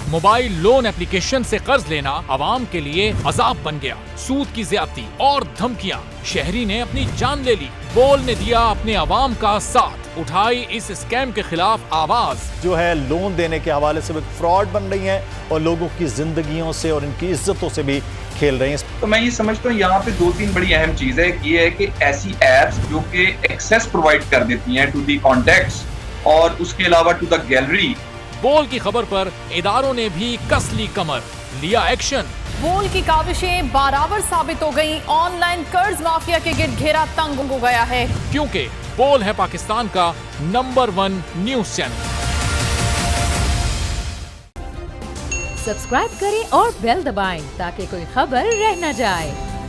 Mobile loan application से कर्ज लेना आवाम के लिए अजाब बन गया। सूद की ज्यादती और धमकियां, शहरी ने अपनी जान ले ली। बोल ने दिया अपने आवाम का साथ, उठाई इस स्कैम के खिलाफ आवाज। जो है लोन देने के हवाले से फ्रॉड बन रही हैं और लोगों की जिंदगियों से और इनकी इज्जतों से भी खेल रहे हैं। तो मैं ये समझता हूँ यहाँ पे दो तीन बड़ी अहम चीज है। ये है कि ऐसी एप्स जो कि एक्सेस प्रोवाइड कर देती हैं टू दी कॉन्टैक्ट्स और उसके अलावा टू द गैलरी। बोल की खबर पर इदारों ने भी कस ली कमर, लिया एक्शन। बोल की काविशें बराबर साबित हो गई। ऑनलाइन कर्ज माफिया के गिर्द घेरा तंग हो गया है, क्योंकि बोल है पाकिस्तान का नंबर 1 न्यूज चैनल। सब्सक्राइब करें और बेल दबाएं ताकि कोई खबर रह न जाए।